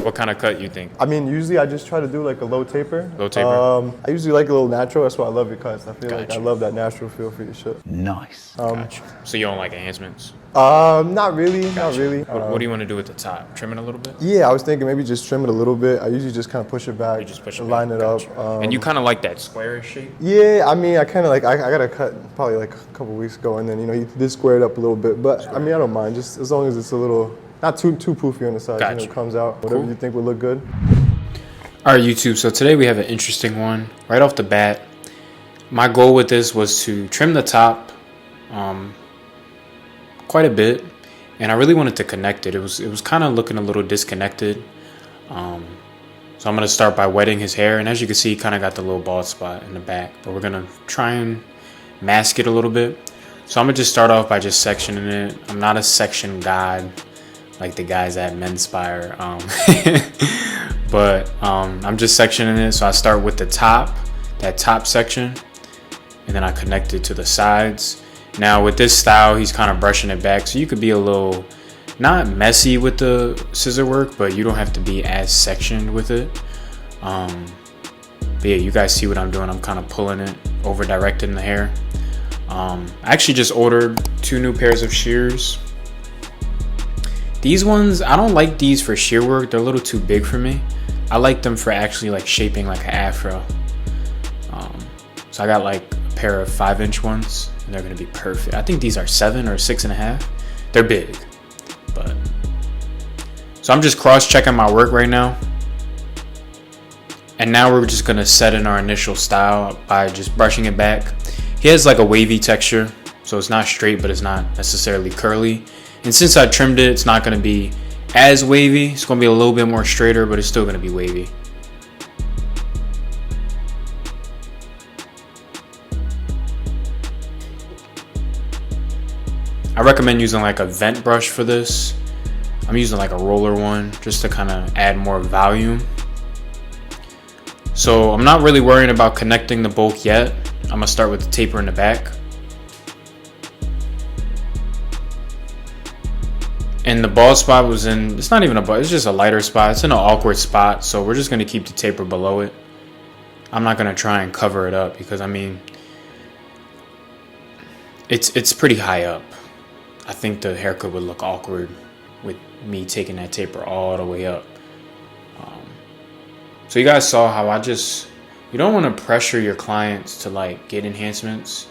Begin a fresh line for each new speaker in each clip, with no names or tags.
What kind of cut you think?
I mean, usually I just try to do like a low taper.
Low taper?
I usually like a little natural. That's why I love your cuts. I feel like I
Gotcha.
love that natural feel for your shit.
Nice.
Gotcha. So you don't like enhancements?
Not really.
Gotcha.
Not really.
What do you want to do at the top? Trim it a little bit?
Yeah, I was thinking maybe just trim it a little bit. I usually just kind of push it back.
You just push it
line
back.
it
Gotcha.
up.
And you kind of like that squarish shape?
Yeah, I mean, I kind of like, I got a cut probably like a couple weeks ago, and then, you know, you did square it up a little bit. But I mean, I don't mind, just as long as it's a little, not too poofy on the side.
Gotcha.
You know, comes out, whatever you think would look good.
All right, YouTube, so today we have an interesting one. Right off the bat, my goal with this was to trim the top quite a bit, and I really wanted to connect it. It was kind of looking a little disconnected. So I'm going to start by wetting his hair, and as you can see, he kind of got the little bald spot in the back, but we're going to try and mask it a little bit. So I'm going to just start off by just sectioning it. I'm not a section god like the guys at Menspire, but I'm just sectioning it. So I start with the top, that top section, and then I connect it to the sides. Now with this style, he's kind of brushing it back, so you could be a little not messy with the scissor work, but you don't have to be as sectioned with it. But yeah, you guys see what I'm doing. I'm kind of pulling it over directed in the hair. I actually just ordered 2 new pairs of shears. These ones, I don't like these for shear work. They're a little too big for me. I like them for actually like shaping like an afro. So I got like a pair of 5-inch ones, and they're gonna be perfect. I think these are 7 or 6.5. They're big, but. So I'm just cross-checking my work right now. And now we're just gonna set in our initial style by just brushing it back. He has like a wavy texture, so it's not straight, but it's not necessarily curly. And since I trimmed it, it's not gonna be as wavy. It's gonna be a little bit more straighter, but it's still gonna be wavy. I recommend using like a vent brush for this. I'm using like a roller one just to kind of add more volume. So I'm not really worrying about connecting the bulk yet. I'm gonna start with the taper in the back. And the bald spot was in, it's not even a bald, it's just a lighter spot. It's in an awkward spot, so we're just gonna keep the taper below it. I'm not gonna try and cover it up because I mean, it's pretty high up. I think the haircut would look awkward with me taking that taper all the way up. So you guys saw how you don't want to pressure your clients to like get enhancements.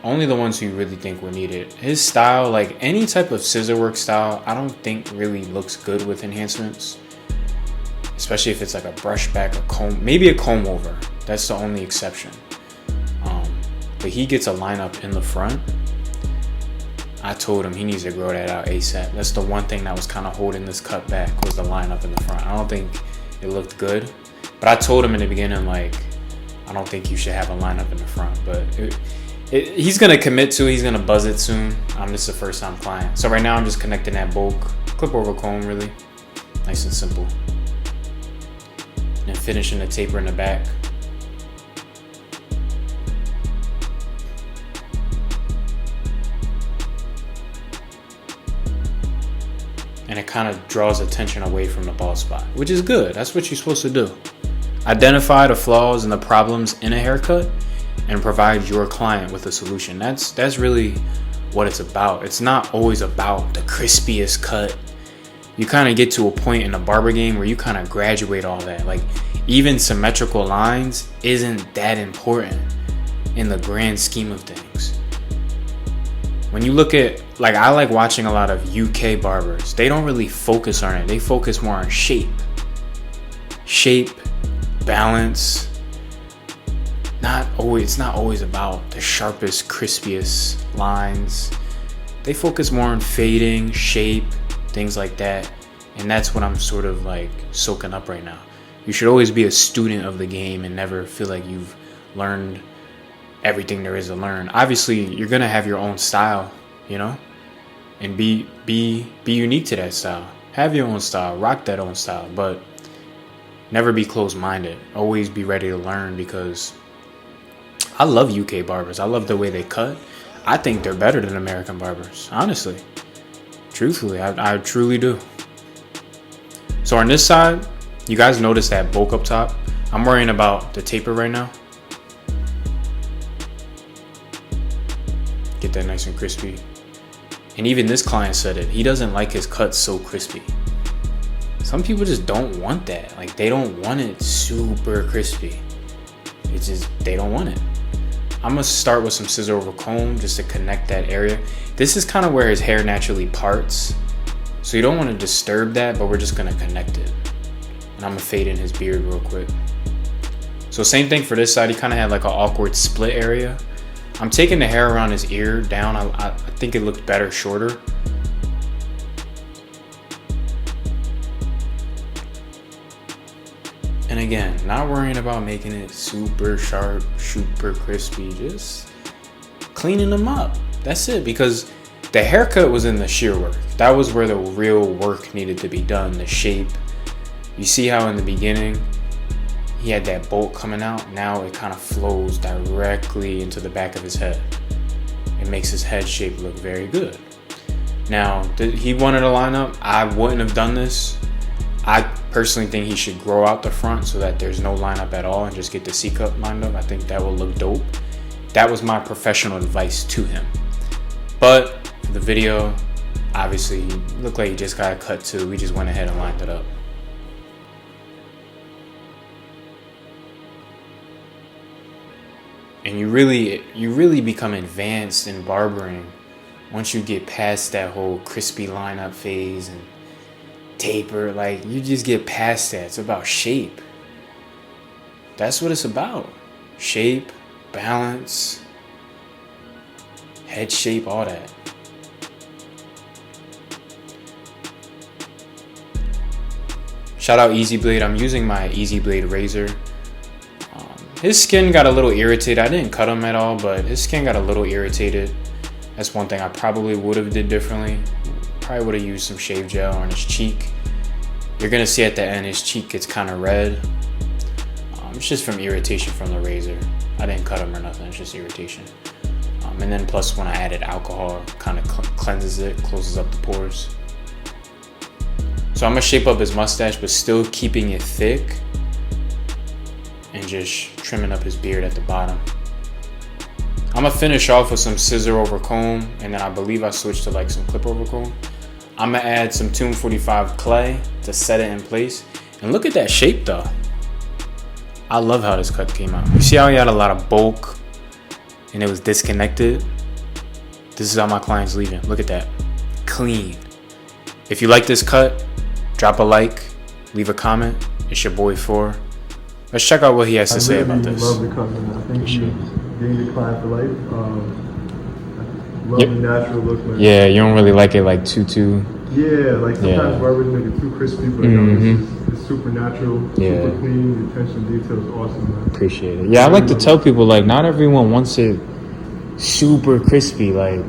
Only the ones who you really think will need it. His style, like any type of scissor work style, I don't think really looks good with enhancements. Especially if it's like a brush back, a comb, maybe a comb over. That's the only exception. But he gets a lineup in the front. I told him he needs to grow that out ASAP. That's the one thing that was kind of holding this cut back, was the lineup in the front. I don't think it looked good, but I told him in the beginning, like, I don't think you should have a lineup in the front, but he's gonna commit to it. He's gonna buzz it soon. This is a first time client. So right now I'm just connecting that bulk, clip over comb, really nice and simple, and finishing the taper in the back. And it kind of draws attention away from the bald spot, which is good. That's what you're supposed to do. Identify the flaws and the problems in a haircut and provide your client with a solution. That's really what it's about. It's not always about the crispiest cut. You kind of get to a point in the barber game where you kind of graduate all that. Like even symmetrical lines isn't that important in the grand scheme of things. When you look at, like, I like watching a lot of UK barbers. They don't really focus on it. They focus more on shape, balance. It's not always about the sharpest, crispiest lines. They focus more on fading, shape, things like that. And that's what I'm sort of like soaking up right now. You should always be a student of the game and never feel like you've learned everything there is to learn. Obviously, you're gonna have your own style, you know, and be unique to that style. Have your own style, rock that own style, but never be closed-minded. Always be ready to learn, because I love UK barbers. I love the way they cut. I think they're better than American barbers, honestly. Truthfully, I truly do. So on this side, you guys notice that bulk up top. I'm worrying about the taper right now. Get that nice and crispy. And even this client said it. He doesn't like his cuts so crispy. Some people just don't want that. Like, they don't want it super crispy. It's just, they don't want it. I'm gonna start with some scissor over comb just to connect that area. This is kind of where his hair naturally parts. So you don't want to disturb that, but we're just gonna connect it. And I'm gonna fade in his beard real quick. So same thing for this side. He kind of had like an awkward split area. I'm taking the hair around his ear down. I think it looked better shorter. And again, not worrying about making it super sharp, super crispy, just cleaning them up. That's it, because the haircut was in the shear work. That was where the real work needed to be done, the shape. You see how in the beginning, he had that bolt coming out. Now it kind of flows directly into the back of his head. It makes his head shape look very good. Now, he wanted a lineup. I wouldn't have done this. I personally think he should grow out the front so that there's no lineup at all and just get the C-cup lined up. I think that will look dope. That was my professional advice to him. But for the video, obviously, he looked like he just got a cut too. We just went ahead and lined it up. And you really become advanced in barbering once you get past that whole crispy lineup phase and taper. Like, you just get past that. It's about shape. That's what it's about. Shape, balance, head shape, all that. Shout out Easy Blade. I'm using my Easy Blade razor. His skin got a little irritated. I didn't cut him at all, but his skin got a little irritated. That's one thing I probably would have did differently. Probably would have used some shave gel on his cheek. You're gonna see at the end his cheek gets kind of red. It's just from irritation from the razor. I didn't cut him or nothing. It's just irritation. And then plus when I added alcohol, kind of cleanses it, closes up the pores. So I'm gonna shape up his mustache, but still keeping it thick. And just trimming up his beard at the bottom. I'm gonna finish off with some scissor over comb, and then I believe I switched to like some clip over comb. I'm gonna add some Tomb 45 clay to set it in place. And look at that shape though. I love how this cut came out. You see how he had a lot of bulk and it was disconnected? This is how my client's leaving. Look at that. Clean. If you like this cut, drop a like, leave a comment. It's your boy 4. Let's check out what he has to say about this.
I love the cut, man. I think he's getting the client for life. Love the natural look, man.
Yeah, you don't really like it like too.
Yeah, like sometimes barbers make it too crispy, but it's super natural, super clean. The attention to detail is awesome, man.
Appreciate it. Yeah, I like to tell people, like, not everyone wants it super crispy. Like,